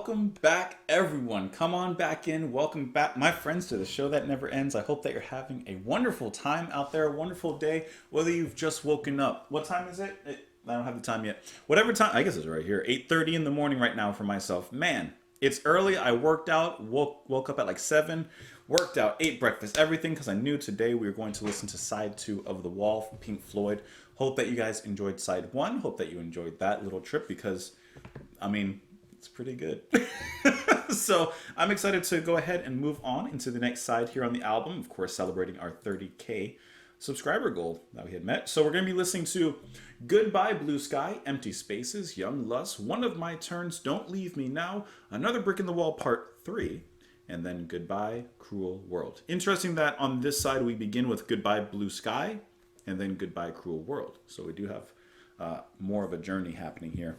welcome back, everyone. Come on back in. Welcome back, my friends, to the show that never ends. I hope that you're having a wonderful time out there, a wonderful day, whether you've just woken up. What time is it? I don't have the time yet. Whatever time, I guess it's right here. 8:30 in the morning right now for myself. Man, it's early. I worked out, woke up at like 7, worked out, ate breakfast, everything, because I knew today we were going to listen to side 2 of The Wall from Pink Floyd. Hope that you guys enjoyed side 1. Hope that you enjoyed that little trip because, I mean, it's pretty good. So I'm excited to go ahead and move on into the next side here on the album. Of course, celebrating our 30K subscriber goal that we had met. So we're going to be listening to Goodbye Blue Sky, Empty Spaces, Young Lust, One of My Turns, Don't Leave Me Now, Another Brick in the Wall Part 3, and then Goodbye Cruel World. Interesting that on this side we begin with Goodbye Blue Sky and then Goodbye Cruel World. So we do have more of a journey happening here.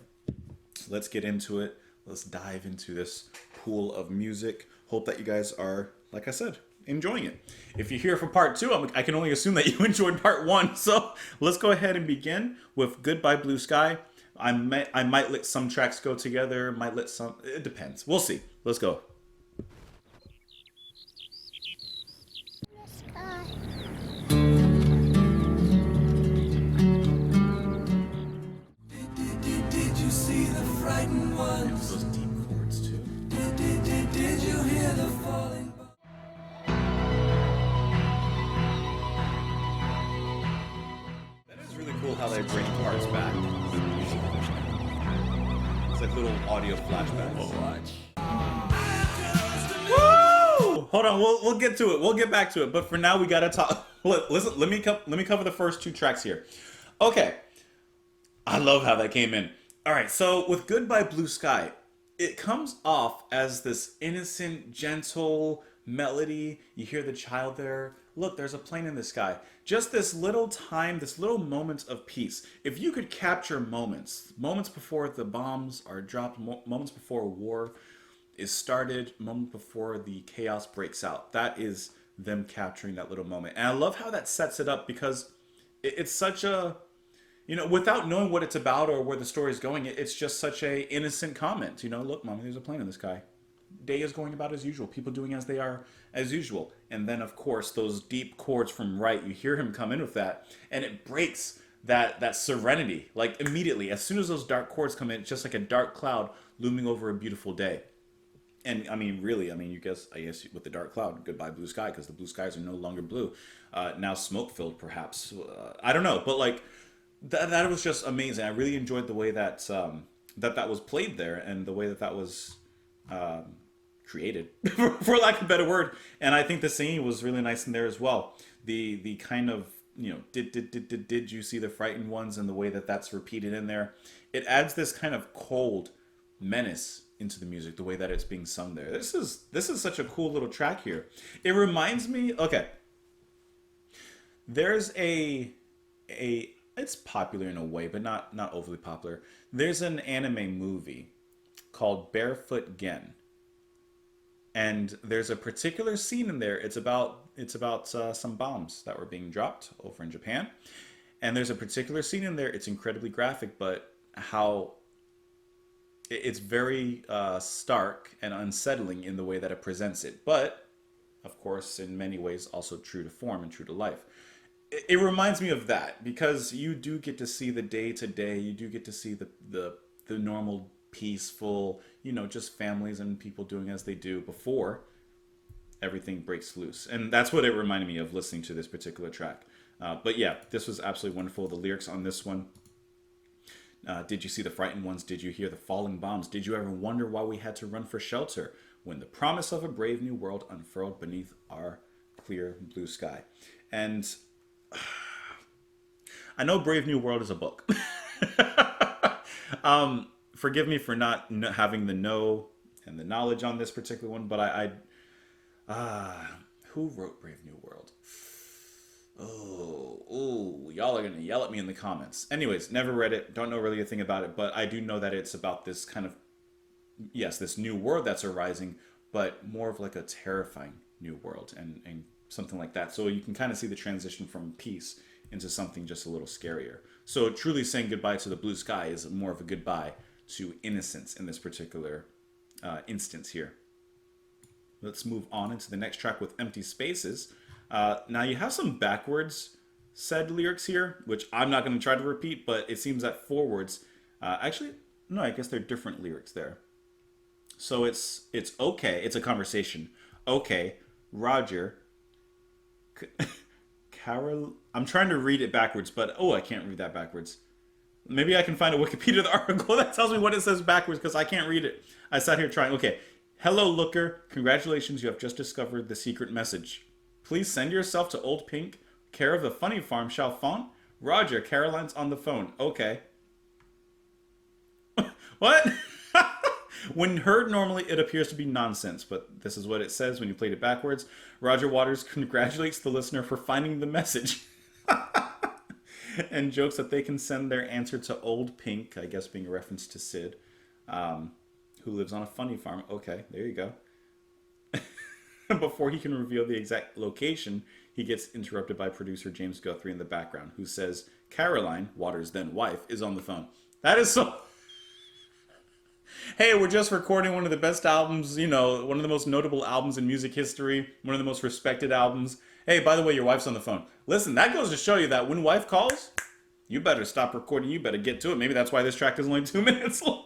So let's get into it. Let's dive into this pool of music. Hope that you guys are, like I said, enjoying it. If you're here for part 2, I can only assume that you enjoyed part 1. So let's go ahead and begin with Goodbye Blue Sky. I might let some tracks go together, might let some, it depends. We'll see. Let's go. Did you see the frightened ones? Those deep chords too. Did you hear the falling? That is really cool how they bring parts back. It's like little audio flashbacks. Watch. Woo! Hold on, we'll get to it. We'll get back to it. But for now, we gotta talk. Listen, let me cover the first 2 tracks here. Okay, I love how that came in. All right, so with Goodbye Blue Sky, it comes off as this innocent, gentle melody. You hear the child there. Look, there's a plane in the sky. Just this little time, this little moment of peace. If you could capture moments before the bombs are dropped, moments before war is started, moment before the chaos breaks out, that is them capturing that little moment. And I love how that sets it up because it's such a, without knowing what it's about or where the story is going, it's just such a innocent comment. Look, mommy, there's a plane in the sky. Day is going about as usual. People doing as they are as usual. And then, of course, those deep chords from Right, you hear him come in with that, and it breaks that serenity. Like, immediately, as soon as those dark chords come in, it's just like a dark cloud looming over a beautiful day. And I mean, really, I guess with the dark cloud, Goodbye Blue Sky, because the blue skies are no longer blue. Now smoke-filled, perhaps. I don't know, but like, that was just amazing. I really enjoyed the way that that was played there, and the way that was created, for lack of a better word. And I think the singing was really nice in there as well. The kind of, did you see the frightened ones, and the way that that's repeated in there, it adds this kind of cold menace into the music, the way that it's being sung there. This is such a cool little track here. It reminds me, okay, there's a it's popular in a way, but not overly popular. There's an anime movie called Barefoot Gen, and there's a particular scene in there. It's about some bombs that were being dropped over in Japan, and there's a particular scene in there. It's incredibly graphic, but how it's very stark and unsettling in the way that it presents it, but of course in many ways also true to form and true to life. It reminds me of that, because you do get to see the day to day. You do get to see the normal, peaceful, just families and people doing as they do before everything breaks loose. And that's what it reminded me of listening to this particular track. But yeah, this was absolutely wonderful. The lyrics on this one. Did you see the frightened ones? Did you hear the falling bombs? Did you ever wonder why we had to run for shelter when the promise of a brave new world unfurled beneath our clear blue sky? And I know Brave New World is a book. Forgive me for not having the know and the knowledge on this particular one, but who wrote Brave New World? Oh, y'all are gonna yell at me in the comments. Anyways, never read it, don't know really a thing about it, but I do know that it's about this kind of, yes, this new world that's arising, but more of like a terrifying new world and something like that. So you can kind of see the transition from peace into something just a little scarier. So truly saying goodbye to the blue sky is more of a goodbye to innocence in this particular instance here. Let's move on into the next track with Empty Spaces. Now you have some backwards said lyrics here, which I'm not going to try to repeat, but it seems that forwards, actually, no, I guess they're different lyrics there. So it's okay, it's a conversation. Okay, Roger, Carol, I'm trying to read it backwards, but I can't read that backwards. Maybe I can find a Wikipedia article that tells me what it says backwards because I can't read it. I sat here trying. Okay. Hello, looker. Congratulations, you have just discovered the secret message. Please send yourself to Old Pink, care of the Funny Farm, Chalfont. Roger, Caroline's on the phone. Okay. What? When heard normally, it appears to be nonsense, but this is what it says when you played it backwards. Roger Waters congratulates the listener for finding the message. And jokes that they can send their answer to Old Pink, I guess being a reference to Sid, who lives on a funny farm. Okay, there you go. Before he can reveal the exact location, he gets interrupted by producer James Guthrie in the background, who says, Caroline, Waters' then wife, is on the phone. That is so... Hey, we're just recording one of the best albums, one of the most notable albums in music history, one of the most respected albums. Hey, by the way, your wife's on the phone. Listen, that goes to show you that when wife calls, you better stop recording, you better get to it. Maybe that's why this track is only 2 minutes long.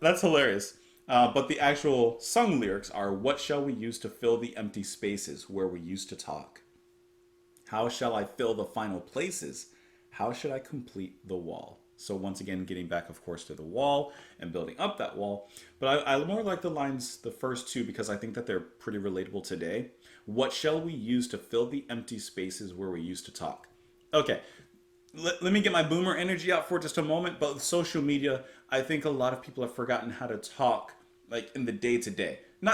That's hilarious. But the actual sung lyrics are, what shall we use to fill the empty spaces where we used to talk? How shall I fill the final places? How should I complete the wall? So once again, getting back, of course, to the wall and building up that wall. But I more like the lines, the first two, because I think that they're pretty relatable today. What shall we use to fill the empty spaces where we used to talk? Okay, let me get my boomer energy out for just a moment. But with social media, I think a lot of people have forgotten how to talk, like in the day-to-day. And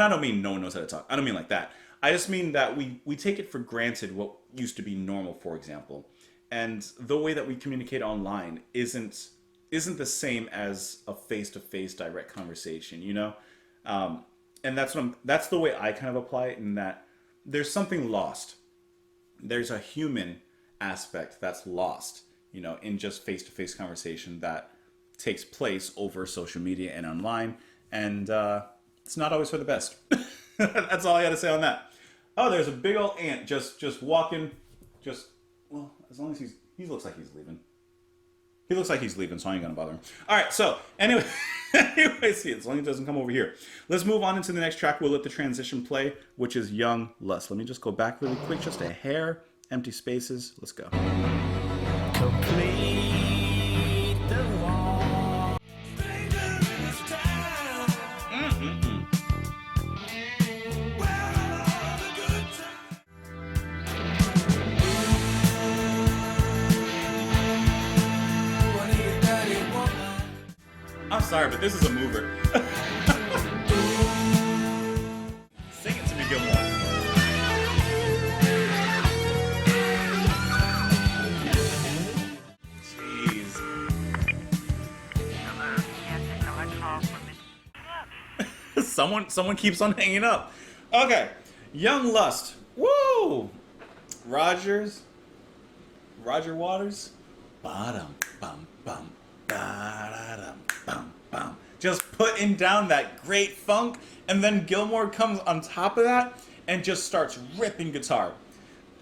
I don't mean no one knows how to talk. I don't mean like that. I just mean that we take it for granted what used to be normal, for example. And the way that we communicate online isn't the same as a face-to-face direct conversation, And that's the way I kind of apply it, in that there's something lost. There's a human aspect that's lost, in just face-to-face conversation that takes place over social media and online. And it's not always for the best. That's all I got to say on that. Oh, there's a big old ant just walking, well, as long as he looks like he's leaving. He looks like he's leaving, so I ain't gonna bother him. All right, so anyway, see, as long as it doesn't come over here. Let's move on into the next track. We'll let the transition play, which is Young Lust. Let me just go back really quick, just a hair. Empty spaces. Let's go. Complete the wall. I'm sorry, but this is a mover. Sing it to me, Gilmore. Jeez. Someone keeps on hanging up. Okay, Young Lust. Woo! Roger Waters. Bottom, bum, bum. Ba-da-dum, bum, bum. Just putting down that great funk, and then Gilmore comes on top of that and just starts ripping guitar.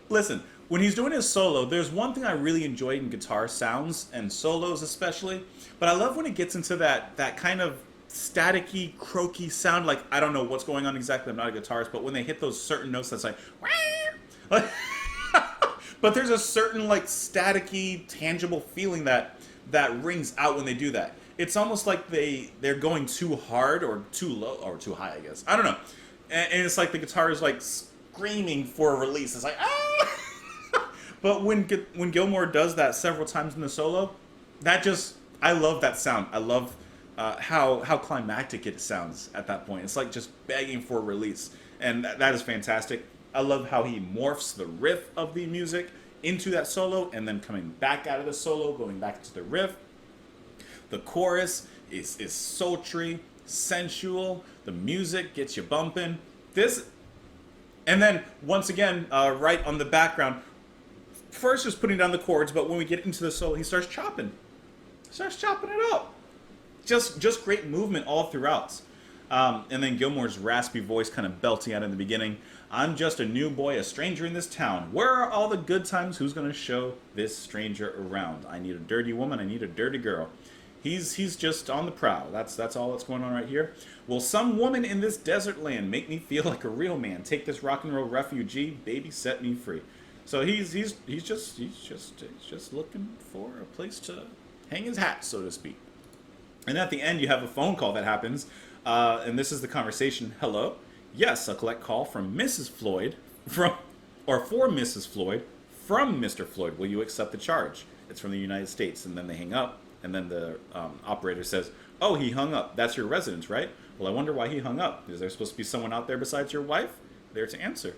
Listen, when he's doing his solo, there's one thing I really enjoy in guitar sounds, and solos especially, but I love when it gets into that kind of staticky, croaky sound. Like, I don't know what's going on exactly, I'm not a guitarist, but when they hit those certain notes that's like but there's a certain like staticky, tangible feeling that rings out when they do that. It's almost like they're going too hard or too low or too high, I guess. I don't know. And it's like the guitar is like screaming for a release. It's like, ah! But when Gilmore does that several times in the solo, I love that sound. I love how climactic it sounds at that point. It's like just begging for a release. And that is fantastic. I love how he morphs the riff of the music into that solo, and then coming back out of the solo, going back to the riff. The chorus is sultry, sensual. The music gets you bumping. And then once again, right on the background, first just putting down the chords, but when we get into the solo, he starts chopping. He starts chopping it up. just great movement all throughout. And then Gilmore's raspy voice kind of belting out in the beginning. I'm just a new boy, a stranger in this town. Where are all the good times? Who's going to show this stranger around? I need a dirty woman. I need a dirty girl. He's just on the prowl. That's all that's going on right here. Will some woman in this desert land make me feel like a real man? Take this rock and roll refugee, baby, set me free. So he's just looking for a place to hang his hat, so to speak. And at the end, you have a phone call that happens, and this is the conversation. Hello, yes, a collect call from Mrs. Floyd for Mrs. Floyd from Mr. Floyd. Will you accept the charge? It's from the United States, and then they hang up, and then the operator says, "Oh, he hung up. That's your residence, right? Well, I wonder why he hung up. Is there supposed to be someone out there besides your wife there to answer?"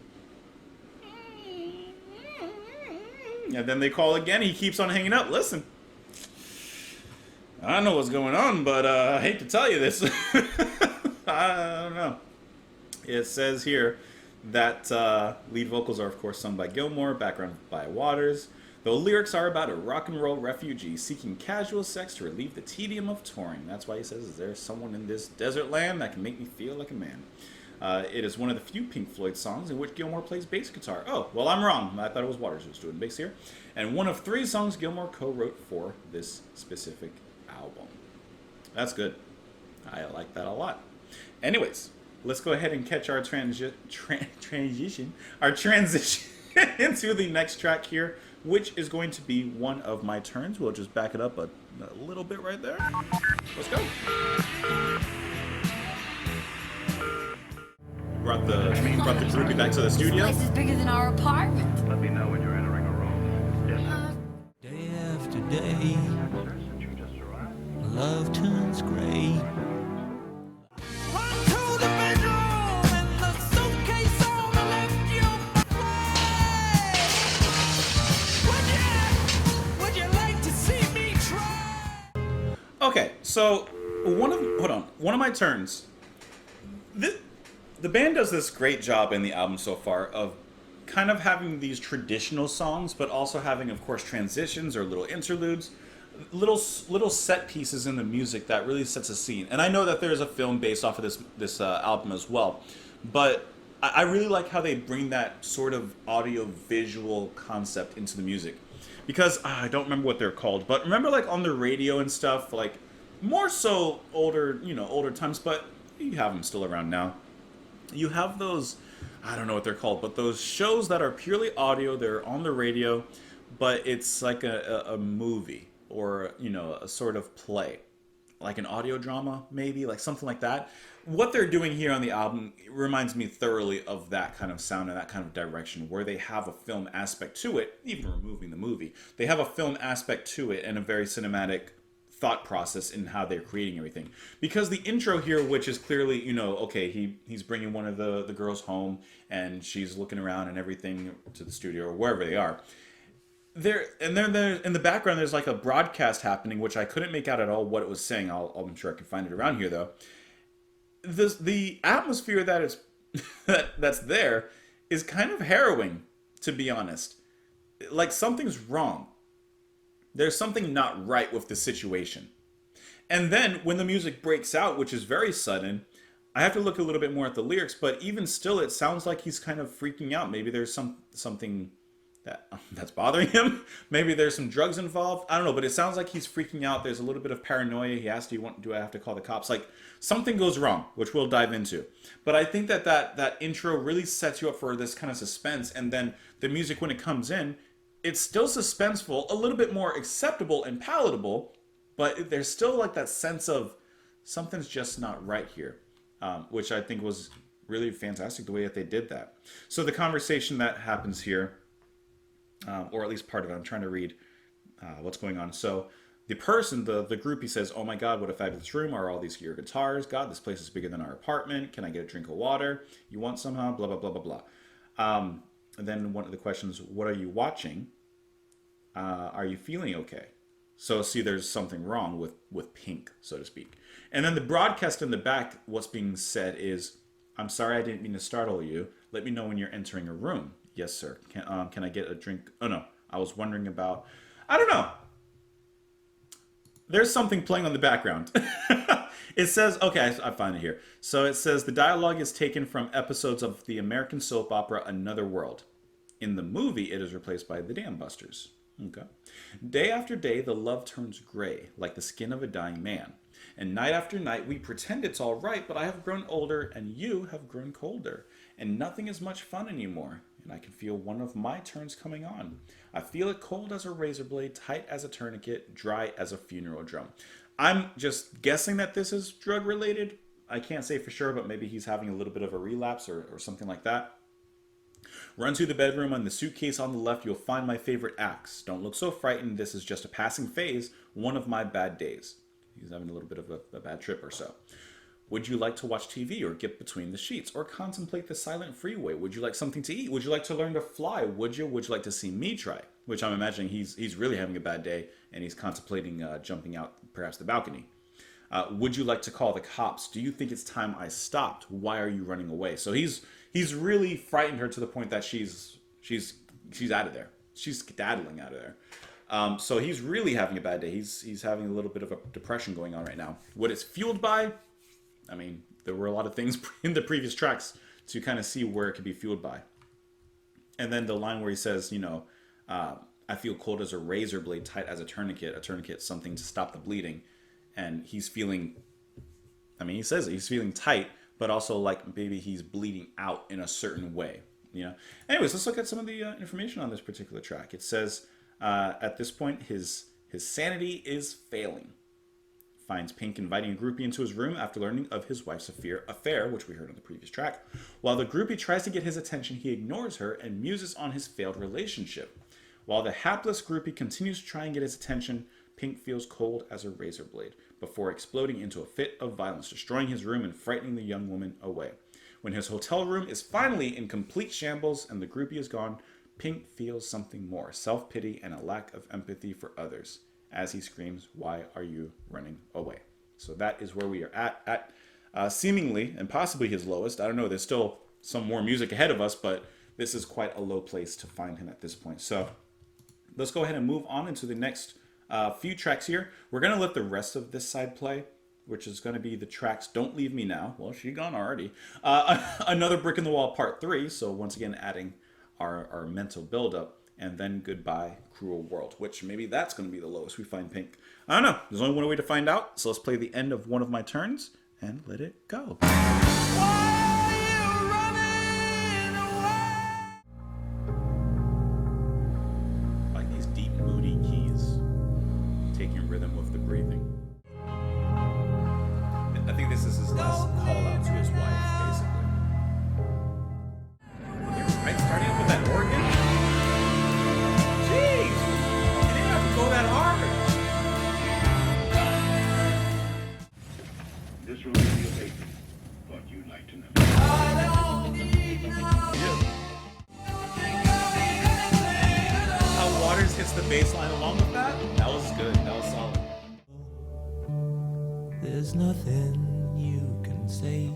And then they call again. He keeps on hanging up. Listen, I don't know what's going on, but I hate to tell you this. I don't know. It says here that lead vocals are, of course, sung by Gilmore, background by Waters. The lyrics are about a rock and roll refugee seeking casual sex to relieve the tedium of touring. That's why he says, is there someone in this desert land that can make me feel like a man? It is one of the few Pink Floyd songs in which Gilmore plays bass guitar. Oh, well, I'm wrong. I thought it was Waters who was doing bass here. And one of 3 songs Gilmore co-wrote for this specific album. That's good. I like that a lot. Anyways, let's go ahead and catch our transition into the next track here, which is going to be one of my turns. We'll just back it up a little bit right there. Let's go. Brought the groupie back to the studio. This place is bigger than our apartment. Let me know when you're entering a room. Yes, sir. Day after day, Since you just arrived. love turns gray. Okay, so one of my turns. The band does this great job in the album so far of kind of having these traditional songs, but also having, of course, transitions or little interludes, little set pieces in the music that really sets a scene. And I know that there's a film based off of this album as well, but I really like how they bring that sort of audio-visual concept into the music. Because I don't remember what they're called, but remember, like on the radio and stuff, like more so older times, but you have them still around now. You have those, I don't know what they're called, but those shows that are purely audio. They're on the radio, but it's like a movie or a sort of play, like an audio drama, maybe like something like that. What they're doing here on the album reminds me thoroughly of that kind of sound and that kind of direction, where they have a film aspect to it, even removing the movie. They have a film aspect to it and a very cinematic thought process in how they're creating everything. Because the intro here, which is clearly, okay, he's bringing one of the girls home and she's looking around and everything to the studio or wherever they are. And then there, in the background, there's like a broadcast happening, which I couldn't make out at all what it was saying. I'm sure I can find it around here though. The atmosphere that is that's there is kind of harrowing, to be honest. Like something's wrong. There's something not right with the situation. And then when the music breaks out, which is very sudden, I have to look a little bit more at the lyrics, but even still, it sounds like he's kind of freaking out. Maybe there's something that's bothering him. Maybe there's some drugs involved. I don't know, but it sounds like he's freaking out. There's a little bit of paranoia. He asks, do I have to call the cops? Like something goes wrong, which we'll dive into. But I think that intro really sets you up for this kind of suspense. And then the music, when it comes in, it's still suspenseful, a little bit more acceptable and palatable, but there's still like that sense of something's just not right here, which I think was really fantastic the way that they did that. So the conversation that happens here, or at least part of it, I'm trying to read what's going on. So the person, the groupie says, "Oh my God, what a fabulous room. Are all these your guitars? God, this place is bigger than our apartment. Can I get a drink of water? You want somehow? Blah, blah, blah, blah, blah." And then one of the questions, what are you watching? Are you feeling okay? So see, there's something wrong with Pink, so to speak. And then the broadcast in the back, what's being said is, "I'm sorry, I didn't mean to startle you. Let me know when you're entering a room." "Yes, sir. Can I get a drink?" "Oh, no. I was wondering about..." I don't know. there's something playing on the background. It says, okay, I find it here. So it says the dialogue is taken from episodes of the American soap opera Another World. In the movie, it is replaced by the Dam Busters. Okay. Day after day, the love turns gray, like the skin of a dying man. And night after night, we pretend it's all right, but I have grown older and you have grown colder. And nothing is much fun anymore. And I can feel one of my turns coming on. I feel it cold as a razor blade, tight as a tourniquet, dry as a funeral drum. I'm just guessing that this is drug related. I can't say for sure, but maybe he's having a little bit of a relapse or something like that. Run to the bedroom. On the suitcase on the left, you'll find my favorite axe. Don't look so frightened. This is just a passing phase, one of my bad days. He's having a little bit of a bad trip or so. Would you like to watch TV or get between the sheets or contemplate the silent freeway? Would you like something to eat? Would you like to learn to fly? Would you like to see me try? Which I'm imagining he's really having a bad day and he's contemplating jumping out perhaps the balcony. Would you like to call the cops? Do you think it's time I stopped? Why are you running away? So he's really frightened her to the point that she's out of there. She's skedaddling out of there. So he's really having a bad day. He's having a little bit of a depression going on right now. What it's fueled by? I mean, there were a lot of things in the previous tracks to kind of see where it could be fueled by. And then the line where he says, I feel cold as a razor blade, tight as a tourniquet, something to stop the bleeding. And he's feeling, he says it, he's feeling tight, but also like maybe he's bleeding out in a certain way. Anyways, let's look at some of the information on this particular track. It says, at this point, his sanity is failing. Finds Pink inviting a groupie into his room after learning of his wife's affair, which we heard on the previous track. While the groupie tries to get his attention, he ignores her and muses on his failed relationship. While the hapless groupie continues to try and get his attention, Pink feels cold as a razor blade, before exploding into a fit of violence, destroying his room and frightening the young woman away. When his hotel room is finally in complete shambles and the groupie is gone, Pink feels something more, self-pity and a lack of empathy for others. As he screams, "Why are you running away?" So that is where we are at seemingly and possibly his lowest. I don't know. There's still some more music ahead of us, but this is quite a low place to find him at this point. So let's go ahead and move on into the next few tracks here. We're going to let the rest of this side play, which is going to be the tracks Don't Leave Me Now. Well, she gone already. Another Brick in the Wall Part 3. So once again, adding our mental buildup. And then Goodbye, Cruel World, which maybe that's going to be the lowest we find Pink. I don't know. There's only one way to find out. So let's play the end of one of my turns and let it go. Like these deep, moody keys, taking rhythm with the breathing. I think this is his last call out to his wife, basically. Yeah, right? Starting up with that organ? Go that hard. This will be your baby, but you'd like to know. How Waters hits the bass line along with that? That was good. That was solid. There's nothing you can say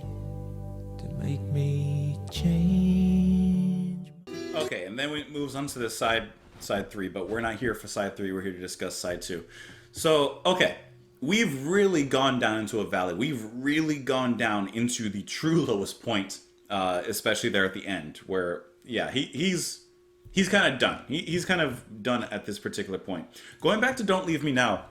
to make me change. Okay, and then it moves on to the side 3, but we're not here for side 3. We're here to discuss side 2. So, okay, we've really gone down into a valley. We've really gone down into the true lowest point, especially there at the end, where, yeah, he's kind of done. He's kind of done at this particular point. Going back to Don't Leave Me Now.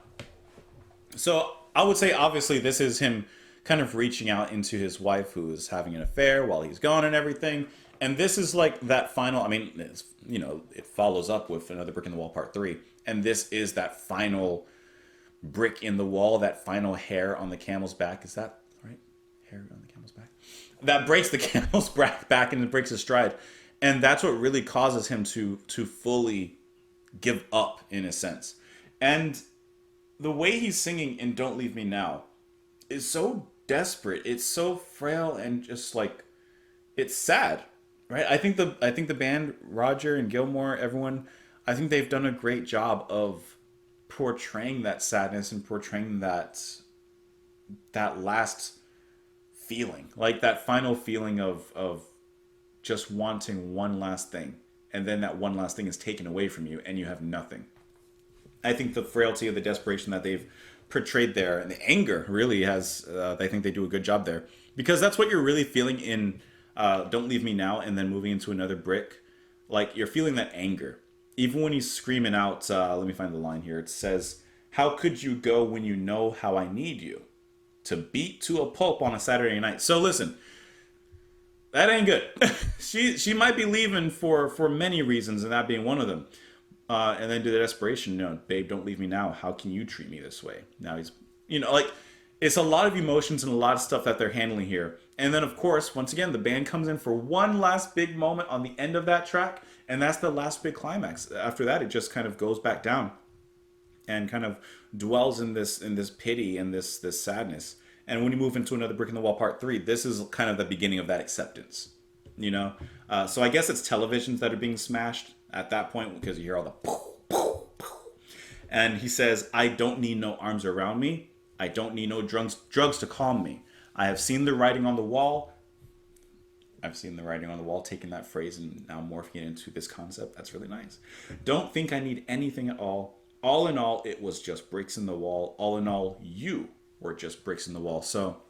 So, I would say, obviously, this is him kind of reaching out into his wife who is having an affair while he's gone and everything. And this is like that final, it's, it follows up with Another Brick in the Wall Part 3. And this is that final brick in the wall, that final hair on the camel's back. Is that right? Hair on the camel's back? That breaks the camel's back and it breaks his stride. And that's what really causes him to fully give up, in a sense. And the way he's singing in Don't Leave Me Now is so desperate. It's so frail and just like, it's sad. Right, I think the band, Roger and Gilmore, everyone, I think they've done a great job of portraying that sadness and portraying that last feeling, like that final feeling of just wanting one last thing, and then that one last thing is taken away from you, and you have nothing. I think the frailty of the desperation that they've portrayed there and the anger really has, I think they do a good job there. Because that's what you're really feeling in Don't Leave Me Now and then moving into Another Brick. Like, you're feeling that anger. Even when he's screaming out, let me find the line here. It says, "How could you go when you know how I need you? To beat to a pulp on a Saturday night." So listen, that ain't good. she might be leaving for many reasons, and that being one of them. And then to the desperation, babe, don't leave me now. How can you treat me this way? Now he's, like, it's a lot of emotions and a lot of stuff that they're handling here. And then, of course, once again, the band comes in for one last big moment on the end of that track, and that's the last big climax. After that, it just kind of goes back down and kind of dwells in this pity and this sadness. And when you move into Another Brick in the Wall Part 3, this is kind of the beginning of that acceptance. So I guess it's televisions that are being smashed at that point because you hear all the poof, poof, poof. And he says, "I don't need no arms around me. I don't need no drugs to calm me. I have seen the writing on the wall." I've seen the writing on the wall, taking that phrase and now morphing it into this concept. That's really nice. "Don't think I need anything at all. All in all, it was just bricks in the wall. All in all, you were just bricks in the wall." So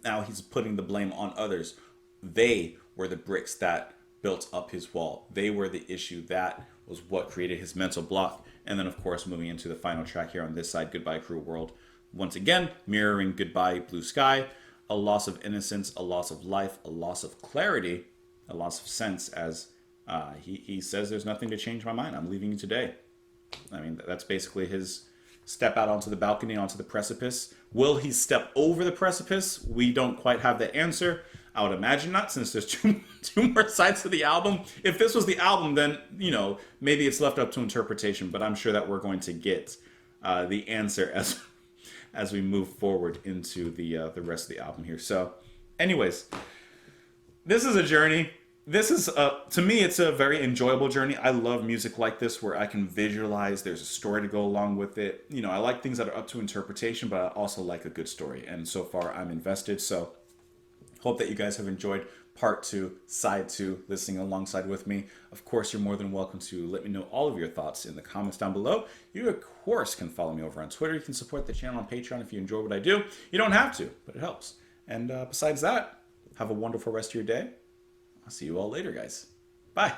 now he's putting the blame on others. They were the bricks that built up his wall. They were the issue. That was what created his mental block. And then, of course, moving into the final track here on this side, "Goodbye Cruel World." Once again, mirroring "Goodbye Blue Sky." A loss of innocence, a loss of life, a loss of clarity, a loss of sense, as he says, "There's nothing to change my mind. I'm leaving you today." I mean, that's basically his step out onto the balcony, onto the precipice. Will he step over the precipice? We don't quite have the answer. I would imagine not, since there's two more sides to the album. If this was the album, then, maybe it's left up to interpretation, but I'm sure that we're going to get the answer as we move forward into the rest of the album here. So, anyways, this is a journey. This is, to me, it's a very enjoyable journey. I love music like this where I can visualize, there's a story to go along with it. I like things that are up to interpretation, but I also like a good story. And so far, I'm invested. So, hope that you guys have enjoyed part 2, side 2, listening alongside with me. Of course, you're more than welcome to let me know all of your thoughts in the comments down below. You, of course, can follow me over on Twitter. You can support the channel on Patreon if you enjoy what I do. You don't have to, but it helps. And besides that, have a wonderful rest of your day. I'll see you all later, guys. Bye.